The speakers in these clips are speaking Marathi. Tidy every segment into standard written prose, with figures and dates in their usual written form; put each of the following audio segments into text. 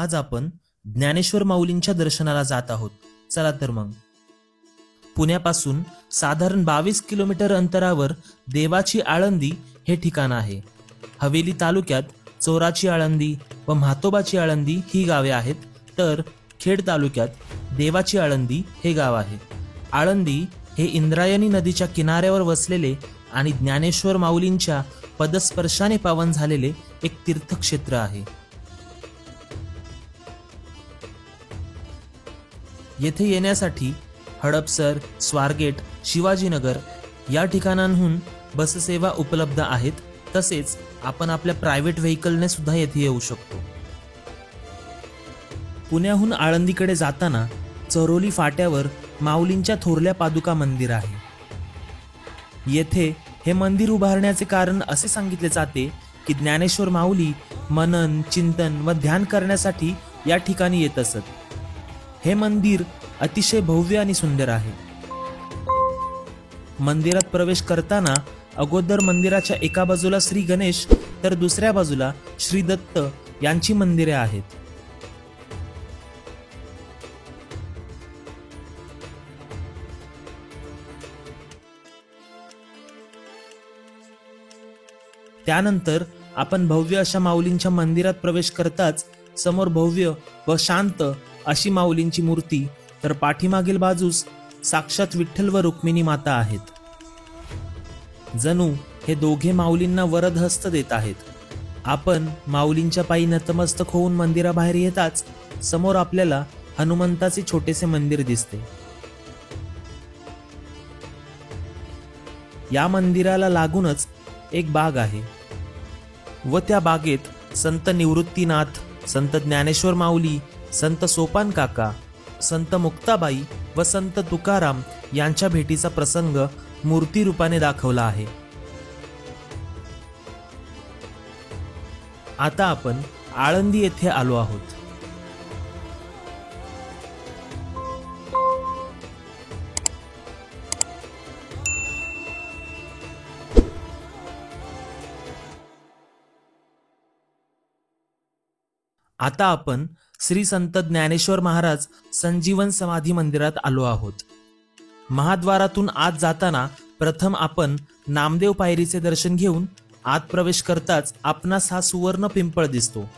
आज आपण ज्ञानेश्वर माऊलींच्या दर्शनाला जात आहोत. चला तर मग. पुण्यापासून साधारण 22 किलोमीटर अंतरावर देवाची आळंदी हे ठिकाण आहे. हवेली तालुक्यात चोराची आळंदी व म्हातोबाची आळंदी ही गावे आहेत, तर खेड तालुक्यात देवाची आळंदी हे गाव आहे. आळंदी हे इंद्रायणी नदीच्या किनाऱ्यावर वसलेले आणि ज्ञानेश्वर माऊलींच्या पदस्पर्शाने पावन झालेले एक तीर्थक्षेत्र आहे. येथे येण्यासाठी हडपसर, स्वारगेट, शिवाजीनगर या ठिकाणांहून बससेवा उपलब्ध आहेत. तसेच आपण आपल्या प्रायव्हेट व्हेकलने सुद्धा येथे येऊ शकतो. पुण्याहून आळंदीकडे जाताना चरोली फाट्यावर माऊलींच्या थोरल्या पादुका मंदिर आहे. येथे हे मंदिर उभारण्याचे कारण असे सांगितले जाते की ज्ञानेश्वर माऊली मनन, चिंतन व ध्यान करण्यासाठी या ठिकाणी येत असत. हे मंदिर अतिशय भव्य आणि सुंदर आहे. मंदिरात प्रवेश करताना अगोदर मंदिराच्या एका बाजूला श्री गणेश तर दुसऱ्या बाजूला श्री दत्त यांची मंदिरे आहेत. त्यानंतर आपण भव्य अशा माऊलींच्या मंदिरात प्रवेश करताच समोर भव्य व शांत अशी माऊलींची मूर्ती तर पाठीमागील बाजूस साक्षात विठ्ठल व रुक्मिणी माता आहेत. जणू हे दोघे माऊलींना वरद हस्त देत आहेत. आपण माऊलींच्या पायी नतमस्तक होऊन मंदिराबाहेर येताच समोर आपल्याला हनुमंताचे छोटेसे मंदिर दिसते. या मंदिराला लागूनच एक बाग आहे व त्या बागेत संत निवृत्तीनाथ, संत ज्ञानेश्वर माऊली, संत सोपान काका, संत मुक्ताबाई व संत तुकाराम यांच्या भेटीचा प्रसंग मूर्ती रूपाने दाखवला आहे. आता आपण आळंदी येथे आलो आहोत. आता आपण श्री संत ज्ञानेश्वर महाराज संजीवन समाधी मंदिरात आलो आहोत. महाद्वारातून आत जाताना प्रथम आपण नामदेव पायरीचे दर्शन घेऊन आत प्रवेश करताच आपणास हा सुवर्ण पिंपळ दिसतो.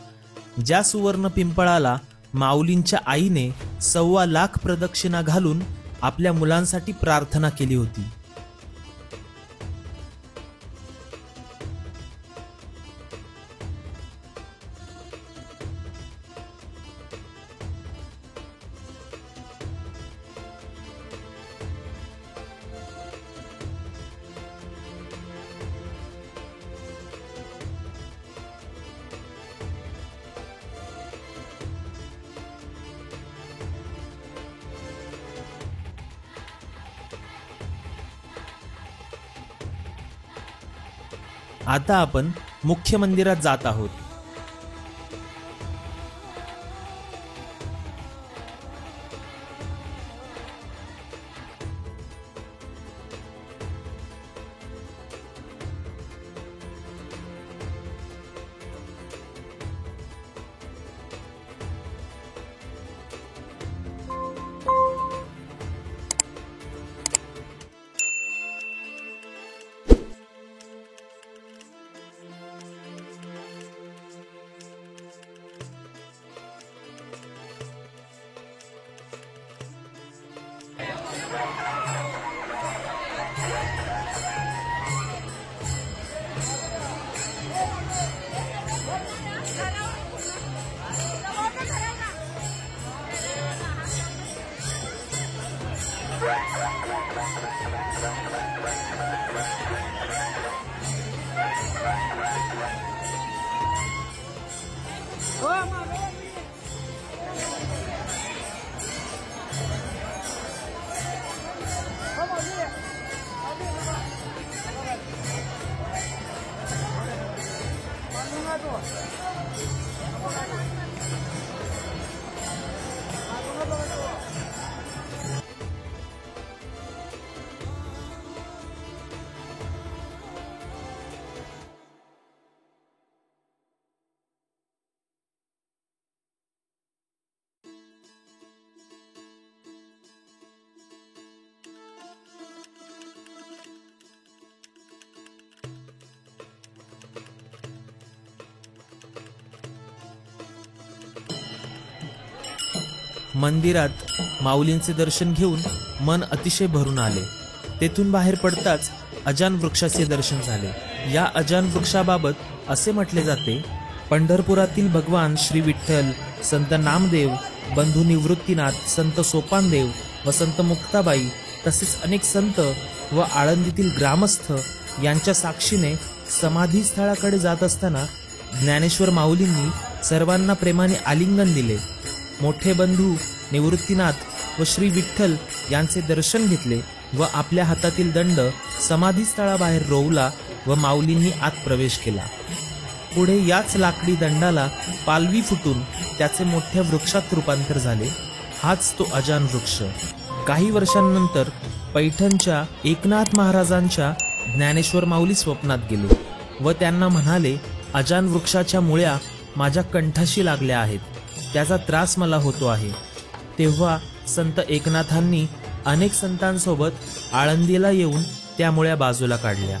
ज्या सुवर्ण पिंपळाला माऊलींच्या आईने 1.25 लाख प्रदक्षिणा घालून आपल्या मुलांसाठी प्रार्थना केली होती. आता आपण मुख्य मंदिरात जात आहोत. मंदिरात माऊलींचे दर्शन घेऊन मन अतिशय भरून आले. तेथून बाहेर पडताच अजान वृक्षाचे दर्शन झाले. या अजान वृक्षाबाबत असे म्हटले जाते, पंढरपुरातील भगवान श्री विठ्ठल, संत नामदेव, बंधू निवृत्तीनाथ, संत सोपानदेव व संत मुक्ताबाई तसेच अनेक संत व आळंदीतील ग्रामस्थ यांच्या साक्षीने समाधी स्थळाकडे जात असताना ज्ञानेश्वर माऊलींनी सर्वांना प्रेमाने आलिंगन दिले. मोठे बंधू निवृत्तीनाथ व श्री विठ्ठल यांचे दर्शन घेतले व आपल्या हातातील दंड समाधी स्थळाबाहेर रोवला व माऊलींनी आत प्रवेश केला. पुढे याच लाकडी दंडाला पालवी फुटून त्याचे मोठ्या वृक्षात रूपांतर झाले. हाच तो अजान वृक्ष. काही वर्षांनंतर पैठणच्या एकनाथ महाराजांच्या ज्ञानेश्वर माऊली स्वप्नात गेले व त्यांना म्हणाले, अजान वृक्षाच्या मुळ्या माझ्या कंठाशी लागल्या आहेत, त्याचा त्रास मला होतो आहे. तेव्हा संत एकनाथांनी अनेक संतांसोबत आळंदीला येऊन त्या मुळ्या बाजूला काढल्या.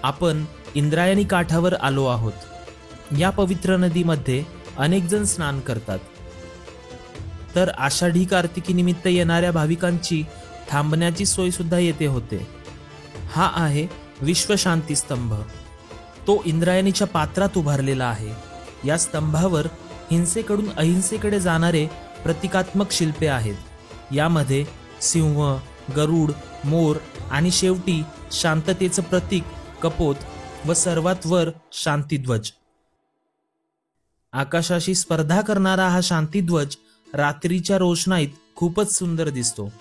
आपण इंद्रायणी काठावर आलो आहोत. या पवित्र नदीमध्ये अनेक जण स्नान करतात. तर आषाढी कार्तिकी निमित्त येणाऱ्या भाविकांची थांबण्याची सोय सुद्धा येथे होते. हा आहे विश्वशांती स्तंभ. तो इंद्रायणीच्या पात्रात उभारलेला आहे. या स्तंभावर हिंसेकडून अहिंसेकडे जाणारे प्रतिकात्मक शिल्पे आहेत. यामध्ये सिंह, गरुड, मोर आणि शेवटी शांततेचं प्रतीक कपोत व सर्वात वर शांतीध्वज. आकाशाशी स्पर्धा करणारा हा शांतीध्वज रात्रीच्या रोषणाईत खूपच सुंदर दिसतो.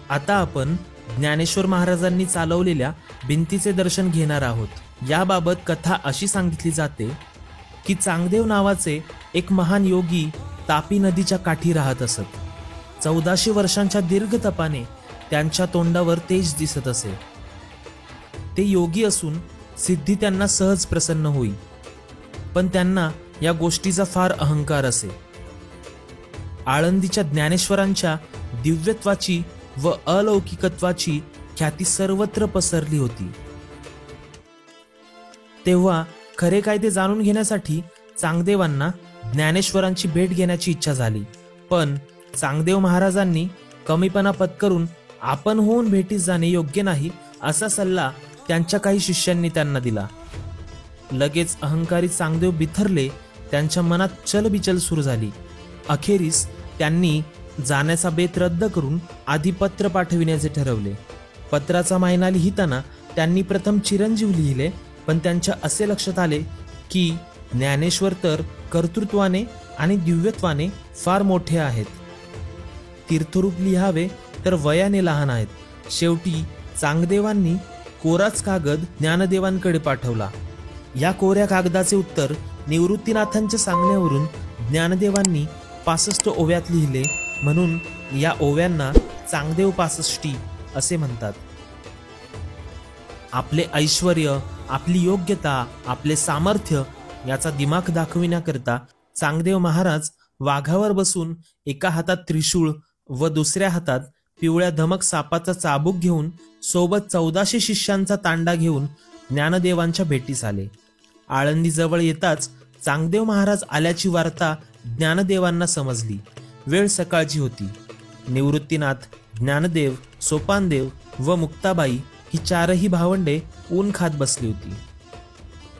आता आपण ज्ञानेश्वर महाराजांनी चालवलेल्या भिंतीचे दर्शन घेणार आहोत. याबाबत कथा अशी सांगितली जाते की चांगदेव नावाचे एक महान योगी तापी नदीच्या काठी राहत असत. 1400 वर्षांच्या दीर्घ तपाने त्यांच्या तोंडावर तेज दिसत असे. ते योगी असून सिद्धी त्यांना सहज प्रसन्न होई, पण त्यांना या गोष्टीचा फार अहंकार असे. आळंदीच्या ज्ञानेश्वरांच्या दिव्यत्वाची व अलौकिकत्वाची ख्याती सर्वत्र पसरली होती. तेव्हा खरे काय ते जाणून घेण्यासाठी चांगदेवांना ज्ञानेश्वरांची भेट घेण्याची इच्छा झाली. पण चांगदेव महाराजांनी कमीपणा पत्करून आपण होऊन भेटीस जाणे योग्य नाही असा सल्ला त्यांच्या काही शिष्यांनी त्यांना दिला. लगेच अहंकारी चांगदेव बिथरले. त्यांच्या मनात चलबिचल सुरू झाली. अखेरीस त्यांनी जाण्याचा बेत रद्द करून आधी पत्र पाठविण्याचे ठरवले. पत्राचा मायना लिहिताना त्यांनी प्रथम चिरंजीव लिहिले, पण त्यांच्या असे लक्षात आले की ज्ञानेश्वर तर कर्तृत्वाने आणि दिव्यत्वाने फार मोठे आहेत. तीर्थरूप लिहावे तर वयाने लहान आहेत. शेवटी चांगदेवांनी कोराच कागद ज्ञानदेवांकडे पाठवला. या कोऱ्या कागदाचे उत्तर निवृत्तीनाथांच्या सांगण्यावरून ज्ञानदेवांनी 65 ओव्यात लिहिले, म्हणून या ओव्यांना चांगदेव 65 असे म्हणतात. आपले ऐश्वर्य, आपली योग्यता, आपले सामर्थ्य याचा दिमाख दाखविण्याकरता चांगदेव महाराज वाघावर बसून एका हातात त्रिशूळ व दुसऱ्या हातात पिवळ्या धमक सापाचा चाबूक घेऊन सोबत 1400 शिष्यांचा तांडा घेऊन ज्ञानदेवांच्या भेटीस आले. आळंदी जवळ येताच चांगदेव महाराज आल्याची वार्ता ज्ञानदेवांना समजली. वेळ सकाळची होती. निवृत्तीनाथ, ज्ञानदेव, सोपानदेव व मुक्ताबाई ही चारही भावंडे ऊन खात बसली होती.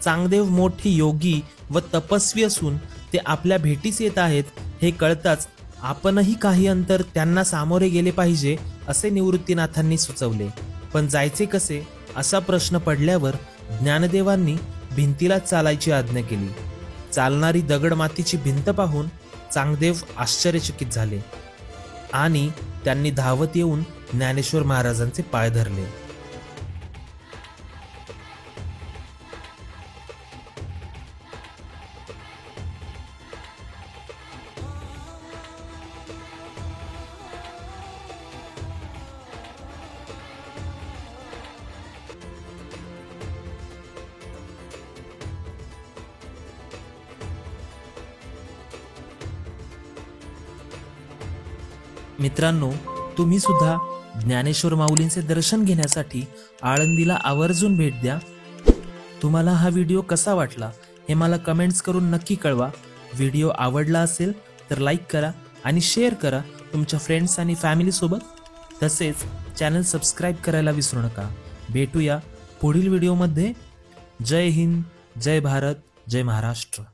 चांगदेव मोठे योगी व तपस्वी असून ते आपल्या भेटीस येत आहेत हे कळताच आपणही काही अंतर त्यांना सामोरे गेले पाहिजे असे निवृत्तीनाथांनी सुचवले. पण जायचे कसे असा प्रश्न पडल्यावर ज्ञानदेवांनी भिंतीला चालायची आज्ञा केली. चालणारी दगड मातीची भिंत पाहून चांगदेव आश्चर्यचकित झाले आणि त्यांनी धावत येऊन ज्ञानेश्वर महाराजांचे पाय धरले. मित्रांनो, तुम्ही सुद्धा ज्ञानेश्वर माऊलींचे दर्शन घेण्यासाठी आळंदीला आवर्जून भेट द्या. तुम्हाला हा व्हिडिओ कसा वाटला हे मला कमेंट्स करून नक्की कळवा. व्हिडिओ आवडला असेल तर लाईक करा आणि शेअर करा तुमच्या फ्रेंड्स आणि फॅमिली सोबत. तसेच चॅनल सबस्क्राईब करायला विसरू नका. भेटूया पुढील व्हिडिओमध्ये. जय हिंद, जय भारत, जय महाराष्ट्र.